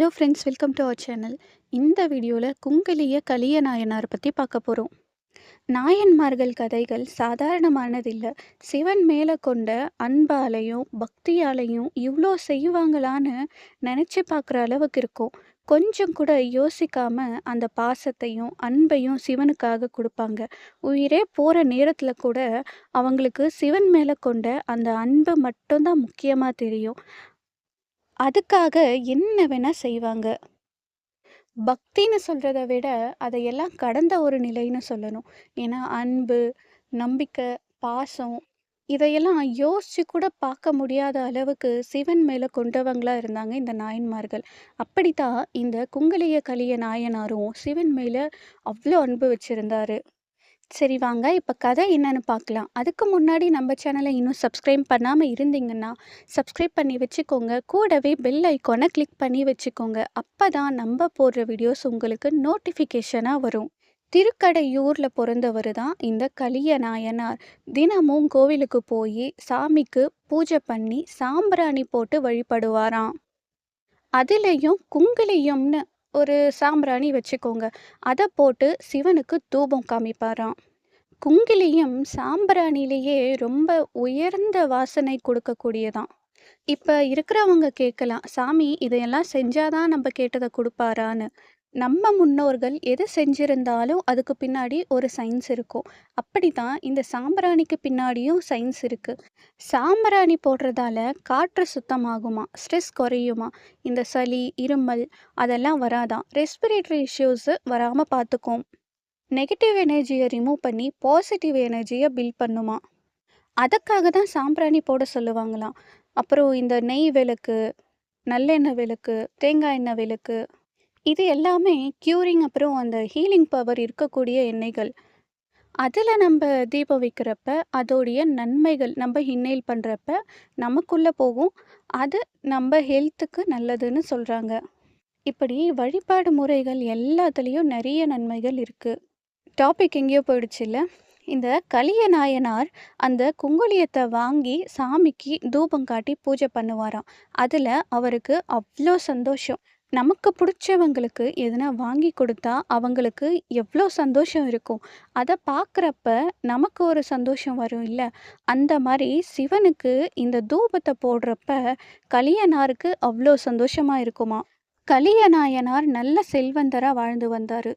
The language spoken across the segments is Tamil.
Hello friends, welcome to our channel. இந்த வீடியோவில் குங்கிலிய கலிய நாயனார் பற்றி பார்க்க போகிறோம். நாயன்மார்கள் கதைகள் சாதாரணமானதில்லை. சிவன் மேலே கொண்ட அன்பாலையும் பக்தியாலையும் இவ்வளோ செய்வாங்களான்னு நினச்சி பார்க்குற அளவுக்கு இருக்கும். கொஞ்சம் கூட யோசிக்காம அந்த பாசத்தையும் அன்பையும் சிவனுக்காக கொடுப்பாங்க. உயிரே போகிற நேரத்தில் கூட அவங்களுக்கு சிவன் மேலே கொண்ட அந்த அன்பு மட்டும்தான் முக்கியமாக தெரியும். அதுக்காக என்ன வேணா செய்வாங்க. பக்தின்னு சொல்றத விட, அதையெல்லாம் கடந்த ஒரு நிலைன்னு சொல்லணும். ஏன்னா, அன்பு, நம்பிக்கை, பாசம் இதையெல்லாம் யோசிச்சு கூட பார்க்க முடியாத அளவுக்கு சிவன் மேல கொண்டவங்களா இருந்தாங்க இந்த நாயன்மார்கள். அப்படித்தான் இந்த குங்கிலிய கலிய நாயனாரும் சிவன் மேல அவ்ளோ அன்பு வச்சிருந்தாரு. சரி வாங்க, இப்ப கதை என்னன்னு பார்க்கலாம். அதுக்கு முன்னாடி நம்ம சேனலை இன்னும் சப்ஸ்கிரைப் பண்ணாம இருந்தீங்கன்னா, சப்ஸ்கிரைப் பண்ணி வச்சுக்கோங்க. கூடவே பெல் ஐகானை கிளிக் பண்ணி வச்சுக்கோங்க. அப்பதான் நம்ம போடுற வீடியோஸ் உங்களுக்கு நோட்டிஃபிகேஷனா வரும். திருக்கடையூர்ல பொறந்தவர் தான் இந்த கலிய நாயனார். தினமும் கோவிலுக்கு போய் சாமிக்கு பூஜை பண்ணி சாம்பிராணி போட்டு வழிபடுவாராம். அதுலேயும் குங்கிலியம்னு ஒரு சாம்பிராணி வச்சுக்கோங்க. அதை போட்டு சிவனுக்கு தூபம் காமிப்பாராம். குங்கிலியம் சாம்பிராணிலேயே ரொம்ப உயர்ந்த வாசனை கொடுக்கக்கூடியதாம். இப்போ இருக்கிறவங்க கேட்கலாம், சாமி இதையெல்லாம் செஞ்சாதான் நம்ம கேட்டதை கொடுப்பாரான்னு. நம்ம முன்னோர்கள் எது செஞ்சிருந்தாலும் அதுக்கு பின்னாடி ஒரு சயின்ஸ் இருக்கும். அப்படித்தான் இந்த சாம்பிராணிக்கு பின்னாடியும் சயின்ஸ் இருக்கு. சாம்பிராணி போடுறதால காற்று சுத்தமாகுமா, ஸ்ட்ரெஸ் குறையுமா, இந்த சளி இருமல் அதெல்லாம் வராதாம், ரெஸ்பிரேட்டரி இஷ்யூஸ் வராமல் பார்த்துக்கும், நெகட்டிவ் எனர்ஜியை ரிமூவ் பண்ணி பாசிட்டிவ் எனர்ஜியை பில்ட் பண்ணுமா. அதுக்காக தான் சாம்பிராணி போட சொல்லுவாங்களாம். அப்புறம் இந்த நெய் விளக்கு, நல்லெண்ணெய் விளக்கு, தேங்காய் எண்ணெய் விளக்கு இது எல்லாமே க்யூரிங் அப்புறம் அந்த ஹீலிங் பவர் இருக்கக்கூடிய எண்ணெய்கள். அதில் நம்ம தீபம் வைக்கிறப்ப அதோடைய நன்மைகள் நம்ம இன்ஹேல் பண்ணுறப்ப நமக்குள்ளே போகும். அது நம்ம ஹெல்த்துக்கு நல்லதுன்னு சொல்கிறாங்க. இப்படி வழிபாடு முறைகள் எல்லாத்துலேயும் நிறைய நன்மைகள் இருக்குது. டாபிக் எங்கேயோ போயிடுச்சு இல்லை. இந்த கலிய நாயனார் அந்த குங்குலியத்தை வாங்கி சாமிக்கு தூபம் காட்டி பூஜை பண்ணுவாராம். அதில் அவருக்கு அவ்வளோ சந்தோஷம். நமக்கு பிடிச்சவங்களுக்கு எதுனா வாங்கி கொடுத்தா அவங்களுக்கு எவ்வளோ சந்தோஷம் இருக்கும். அதை பார்க்குறப்ப நமக்கு ஒரு சந்தோஷம் வரும் இல்லை. அந்த மாதிரி சிவனுக்கு இந்த தூபத்தை போடுறப்ப கலியனாருக்கு அவ்வளோ சந்தோஷமாக இருக்குமா. கலிய நாயனார் நல்ல செல்வந்தராக வாழ்ந்து வந்தார்.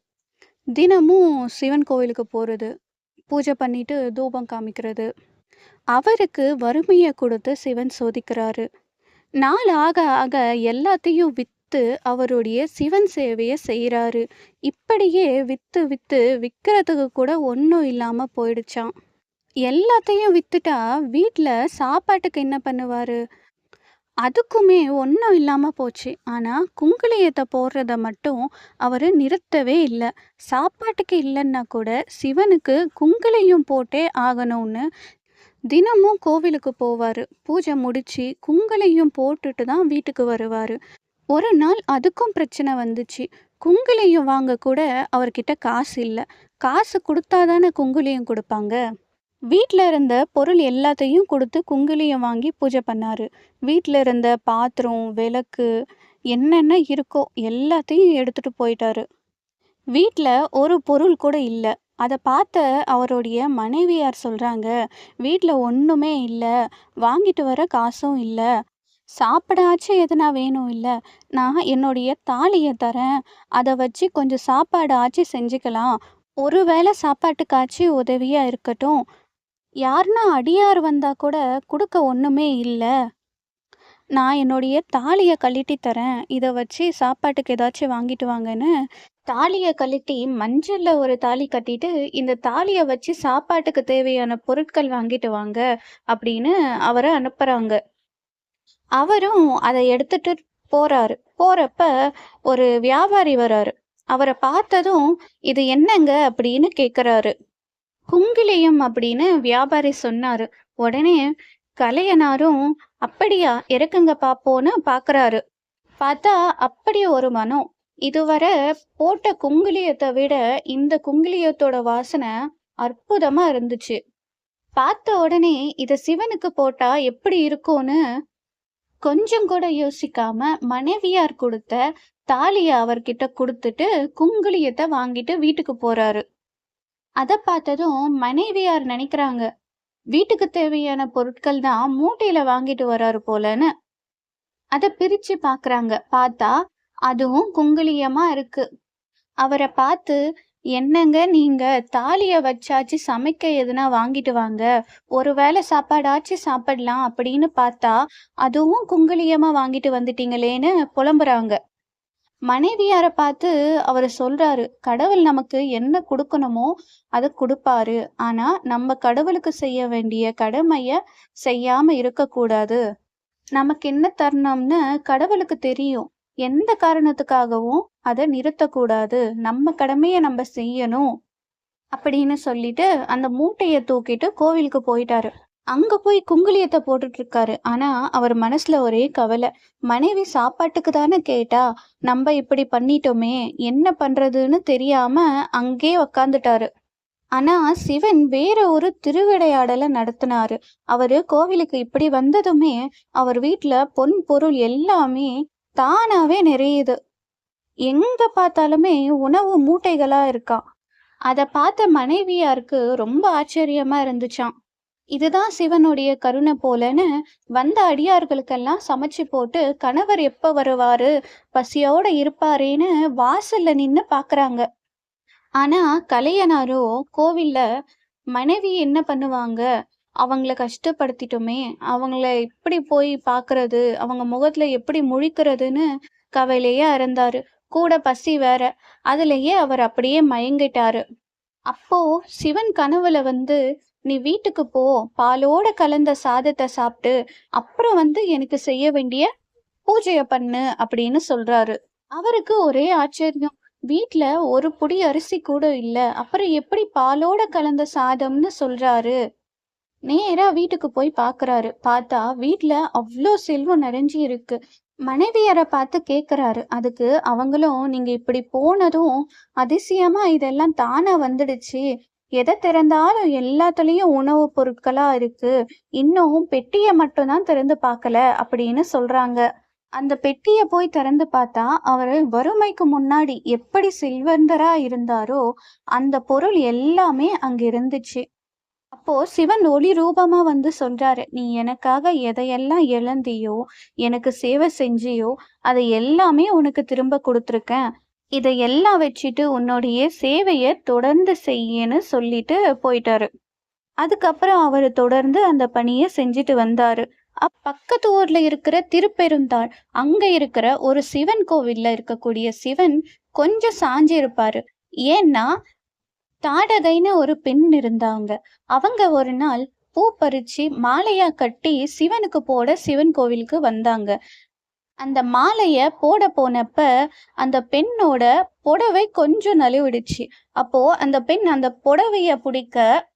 தினமும் சிவன் கோவிலுக்கு போகிறது, பூஜை பண்ணிட்டு தூபம் காமிக்கிறது. அவருக்கு வறுமையை கொடுத்து சிவன் சோதிக்கிறாரு. நாள் ஆக ஆக எல்லாத்தையும் விற்று அவருடைய சிவன் சேவையை செய்கிறாரு. இப்படியே விற்று விற்று விற்கிறதுக்கு கூட ஒன்றும் இல்லாமல் போயிடுச்சான். எல்லாத்தையும் விற்றுட்டா வீட்டில் சாப்பாட்டுக்கு என்ன பண்ணுவார்? அதுக்குமே ஒன்றும் இல்லாமல் போச்சு. ஆனால் குங்குலியத்தை போடுறத மட்டும் அவர் நிறுத்தவே இல்லை. சாப்பாட்டுக்கு இல்லைன்னா கூட சிவனுக்கு குங்குலியம் போட்டே ஆகணும்னு தினமும் கோவிலுக்கு போவார். பூஜை முடித்து குங்குலியம் போட்டுட்டு தான் வீட்டுக்கு வருவார். ஒரு நாள் அதுக்கும் பிரச்சனை வந்துச்சு. குங்குலியம் வாங்க கூட அவர்கிட்ட காசு இல்லை. காசு கொடுத்தா தானே குங்குலியம் கொடுப்பாங்க. வீட்டில் இருந்த பொருள் எல்லாத்தையும் கொடுத்து குங்குலியம் வாங்கி பூஜை பண்ணார். வீட்டில் இருந்த பாத்திரம், விளக்கு என்னென்ன இருக்கோ எல்லாத்தையும் எடுத்துகிட்டு போயிட்டாரு. வீட்டில் ஒரு பொருள் கூட இல்லை. அதை பார்த்த அவருடைய மனைவியார் சொல்கிறாங்க, வீட்டில் ஒன்றுமே இல்லை, வாங்கிட்டு வர காசும் இல்லை, சாப்பிடாச்சும் எதுனா வேணும் இல்லை, நான் என்னுடைய தாலியை தரேன், அதை வச்சு கொஞ்சம் சாப்பாடு ஆச்சு செஞ்சுக்கலாம், ஒரு வேளை சாப்பாட்டுக்காச்சு உதவியாக இருக்கட்டும், யாருன்னா அடியார் வந்தால் கூட கொடுக்க ஒன்றுமே இல்லை, நான் என்னுடைய தாலியை கழட்டி தரேன், இதை வச்சு சாப்பாட்டுக்கு ஏதாச்சும் வாங்கிட்டு வாங்கன்னு தாலியை கழட்டி மஞ்சளில் ஒரு தாலி கட்டிட்டு இந்த தாலியை வச்சு சாப்பாட்டுக்கு தேவையான பொருட்கள் வாங்கிட்டு வாங்க அப்படின்னு அவரை அனுப்புகிறாங்க. அவரும் அதை எடுத்துட்டு போகிறாரு. போகிறப்ப ஒரு வியாபாரி வராரு. அவரை பார்த்ததும் இது என்னங்க அப்படின்னு கேட்குறாரு. குங்கிலியம் அப்படின்னு வியாபாரி சொன்னாரு. உடனே கலையனாரும் அப்படியா இறக்குங்க பார்ப்போன்னு பார்க்குறாரு. பார்த்தா அப்படி ஒரு மனம். இதுவரை போட்ட குங்கிலியத்தை விட இந்த குங்கிலியத்தோட வாசனை அற்புதமா இருந்துச்சு. பார்த்த உடனே இதை சிவனுக்கு போட்டா எப்படி இருக்கும்னு கொஞ்சம் கூட யோசிக்காம மனைவியார் கொடுத்த தாலிய அவர்கிட்ட குடுத்துட்டு, குங்குலியத்த வாங்கிட்டு வீட்டுக்கு போறாரு. அத பார்த்ததும் மனைவியார் நினைக்கிறாங்க, வீட்டுக்கு தேவையான பொருட்கள் தான் மூட்டையில வாங்கிட்டு வராரு போலன்னு. அத பிரிச்சு பார்க்கறாங்க. பார்த்தா, அதுவும் குங்குலியமா இருக்கு. அவர பார்த்து, "என்னங்க நீங்க தாலிய வச்சாச்சு சமைக்க எதுனா வாங்கிட்டு வாங்க. ஒரு வேளை சாப்பாடாச்சு சாப்பிடலாம்." அப்படின்னு பார்த்தா, அதுவும் குங்குலியமா வாங்கிட்டு வந்துட்டீங்களேன்னு புலம்புறாங்க. மனைவியார பார்த்து அவரு சொல்றாரு, "கடவுள் நமக்கு என்ன குடுக்கணுமோ அத குடுப்பாரு. ஆனா, நம்ம கடவுளுக்கு செய்ய வேண்டிய கடமைய செய்யாம இருக்கக்கூடாது. நமக்கு என்ன தரணும்னு கடவுளுக்கு தெரியும். எந்த காரணத்துக்காகவும் அத நிறுத்தக்கூடாது. நம்ம கடமைய நம்ம செய்யணும்." அப்படின்னு சொல்லிட்டு அந்த மூட்டைய தூக்கிட்டு கோவிலுக்கு போயிட்டாரு. அங்க போய் குங்குலியத்த போட்டுட்டு இருக்காரு. ஆனா, அவர் மனசுல ஒரே கவல. மனைவி சாப்பாட்டுக்கு தானே கேட்டா, நம்ம இப்படி பண்ணிட்டோமே, என்ன பண்றதுன்னு தெரியாம அங்கேயே உக்காந்துட்டாரு. ஆனா, சிவன் வேற ஒரு திருவிளையாடல நடத்தினாரு. அவரு கோவிலுக்கு இப்படி வந்ததுமே, அவர் வீட்ல பொன் பொருள் எல்லாமே தானாவே நிறையுது. எங்க பார்த்தாலுமே உணவு மூட்டைகளா இருக்காம். அத பார்த்த மனைவியாருக்கு ரொம்ப ஆச்சரியமா இருந்துச்சாம். இதுதான் சிவனுடைய கருணை போலன்னு வந்த அடியார்களுக்கெல்லாம் சமைச்சு போட்டு கணவர் எப்ப வருவாரு, பசியோட இருப்பாரேன்னு வாசல்ல நின்னு பாக்குறாங்க. ஆனா கலையனாரோ கோவில்ல மனைவி என்ன பண்ணுவாங்க, அவங்கள கஷ்டப்படுத்திட்டோமே, அவங்கள எப்படி போய் பாக்குறது, அவங்க முகத்துல எப்படி முழிக்கிறதுன்னு கவலையா இருந்தாரு. கூட பசி வேற. அதுலயே அவர் அப்படியே மயங்கிட்டாரு. அப்போ சிவன் கனவுல வந்து, "நீ வீட்டுக்கு போ. பாலோட கலந்த சாதத்த சாப்பிட்டு, அப்புறம் வந்து எனக்கு செய்ய வேண்டிய பூஜைய பண்ணு" அப்படின்னு சொல்றாரு. அவருக்கு ஒரே ஆச்சரியம். வீட்ல ஒரு புடி அரிசி கூட இல்ல. அப்புறம் எப்படி பாலோட கலந்த சாதம்னு சொல்றாரு? நேரா வீட்டுக்கு போய் பார்க்குறாரு. பார்த்தா வீட்ல அவ்ளோ செல்வம் நிறைஞ்சு இருக்கு. மனைவியர பார்த்து கேட்குறாரு. அதுக்கு அவங்களும், "நீங்க இப்படி போனதும் அதிசயமா இதெல்லாம் தானா வந்துடுச்சு. எத திறந்தாலும் எல்லாத்துலயும் உணவுப் பொருட்களா இருக்கு. இன்னும் பெட்டிய மட்டும் தான் திறந்து பார்க்கல" அப்படின்னு சொல்றாங்க. அந்த பெட்டிய போய் திறந்து பார்த்தா, அவரு வறுமைக்கு முன்னாடி எப்படி செல்வந்தரா இருந்தாரோ, அந்த பொருள் எல்லாமே அங்க இருந்துச்சு. அப்போ சிவன் ஒளி ரூபமா வந்து சொல்றாரு, "நீ எனக்காக எதையெல்லாம் இழந்தியோ, எனக்கு சேவை செஞ்சியோ, அதை எல்லாமே உனக்கு திரும்ப கொடுத்துருக்கேன். இதையெல்லாம் வச்சுட்டு உன்னுடைய சேவைய தொடர்ந்து செய்யின்னு" சொல்லிட்டு போயிட்டாரு. அதுக்கப்புறம் அவரு தொடர்ந்து அந்த பணிய செஞ்சுட்டு வந்தாரு. பக்கத்து ஊர்ல இருக்கிற திருப்பெருந்தாள், அங்க இருக்கிற ஒரு சிவன் கோவில்ல இருக்கக்கூடிய சிவன் கொஞ்சம் சாஞ்சு இருப்பாரு. ஏன்னா, தாடகைன்னு ஒரு பெண் இருந்தாங்க. அவங்க ஒரு நாள் பூ பறிச்சு மாலையா கட்டி சிவனுக்கு போட சிவன் கோவிலுக்கு வந்தாங்க. அந்த மாலைய போட போனப்ப அந்த பெண்ணோட புடவை கொஞ்சம் நழுவிடுச்சு. அப்போ அந்த பெண் அந்த புடவைய பிடிக்க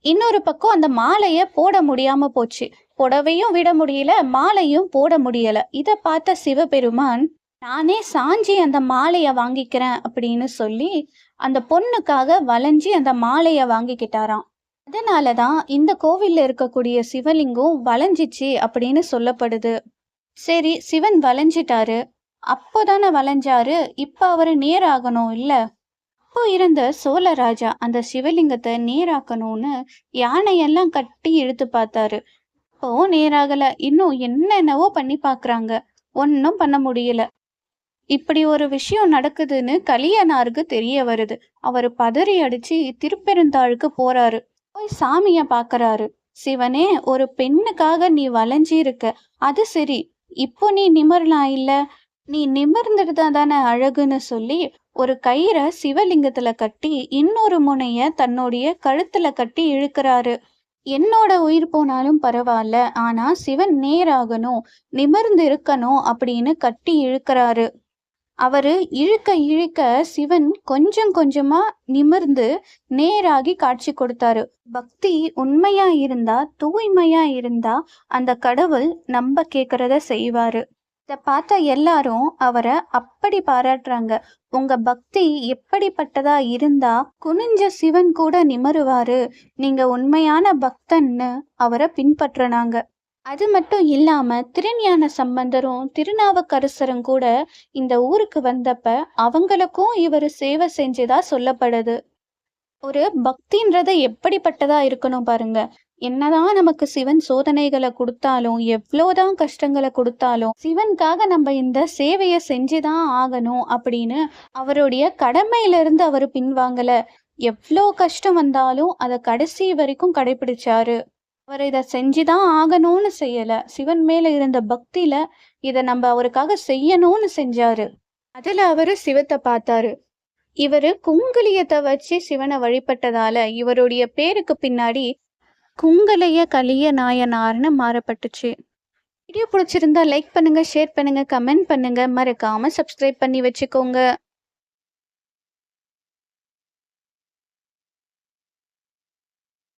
இன்னொரு பக்கம் அந்த மாலைய போட முடியாம போச்சு. புடவையும் விட முடியல, மாலையும் போட முடியல. இத பார்த்த சிவபெருமான், "நானே சாஞ்சி அந்த மாலைய வாங்கிக்கிறேன்" அப்படின்னு சொல்லி அந்த பொண்ணுக்காக வளைஞ்சி அந்த மாலைய வாங்கிக்கிட்டாராம். அதனால தான் இந்த கோவில்ல இருக்கக்கூடிய சிவலிங்கம் வளைஞ்சிச்சு அப்படின்னு சொல்லப்படுது. சரி, சிவன் வளைஞ்சிட்டாரு. அப்போதானே வளைஞ்சாரு. இப்ப அவரு நேராகணும் இல்ல? அப்போ இருந்த சோழராஜா அந்த சிவலிங்கத்தை நேராக்கணும்னு யானையெல்லாம் கட்டி இழுத்து பார்த்தாரு. அப்போ நேராகல. இன்னும் என்னென்னவோ பண்ணி பார்க்கறாங்க. ஒன்னும் பண்ண முடியல. இப்படி ஒரு விஷயம் நடக்குதுன்னு கலியனாருக்கு தெரிய வருது. அவரு பதறி அடிச்சு திருப்பெருந்தாளுக்கு போறாரு. போய் சாமிய பார்க்கறாரு. "சிவனே, ஒரு பெண்ணுக்காக நீ வளைஞ்சி இருக்க. அது சரி, இப்போ நீ நிமிரலாம் இல்ல? நீ நிமிர்ந்திருந்தா தானே அழகுன்னு" சொல்லி ஒரு கயிற சிவலிங்கத்துல கட்டி இன்னொரு முனைய தன்னுடைய கழுத்துல கட்டி இழுக்கிறாரு. "என்னோட உயிர் போனாலும் பரவாயில்ல, ஆனா சிவன் நேராகணும், நிமிர்ந்து இருக்கணும்" அப்படின்னு கட்டி இழுக்கிறாரு. அவரு இழுக்க இழுக்க சிவன் கொஞ்சம் கொஞ்சமா நிமிர்ந்து நேராகி காட்சி கொடுத்தாரு. பக்தி உண்மையா இருந்தா, தூய்மையா இருந்தா அந்த கடவுள் நம்ம கேக்குறத செய்வாரு. இத பார்த்த எல்லாரும் அவரை அப்படி பாராட்டுறாங்க. "உங்க பக்தி எப்படிப்பட்டதா இருந்தா குனிஞ்ச சிவன் கூட நிமிருவாரு. நீங்க உண்மையான பக்தன்னு" அவரை பின்பற்றினாங்க. அது மட்டும் இல்லாம திருஞான சம்பந்தரும், திருநாவுக்கரசரும் கூட இந்த ஊருக்கு வந்தப்ப அவங்களுக்கும் இவரு சேவை செஞ்சதா சொல்லப்படுது. ஒரு பக்தின்றது எப்படிப்பட்டதா இருக்கணும் பாருங்க. என்னதான் நமக்கு சிவன் சோதனைகள குடுத்தாலும், எவ்ளோதான் கஷ்டங்கள குடுத்தாலும், சிவனுக்காக நம்ம இந்த சேவைய செஞ்சு தான் ஆகணும் அப்படின்னு அவருடைய கடமையிலிருந்து அவரு பின்வாங்கல. எவ்ளோ கஷ்டம் வந்தாலும் அத கடைசி வரைக்கும் கடைபிடிச்சாரு. அவரு இத செஞ்சு தான் ஆகணும்னு செய்யல. சிவன் மேல இருந்த பக்தியில இத நம்ப அவருக்காக செய்யணும்னு செஞ்சாரு. அதுல அவரு சிவத்த பார்த்தாரு. இவரு குங்குலியத்த வச்சு சிவன வழிபட்டதால, இவருடைய பேருக்கு பின்னாடி குங்கலிய கலிய நாயனார்னு மாறப்பட்டுச்சு. வீடியோ பிடிச்சிருந்தா லைக் பண்ணுங்க, ஷேர் பண்ணுங்க, கமெண்ட் பண்ணுங்க. மறக்காம சப்ஸ்கிரைப் பண்ணி வச்சுக்கோங்க.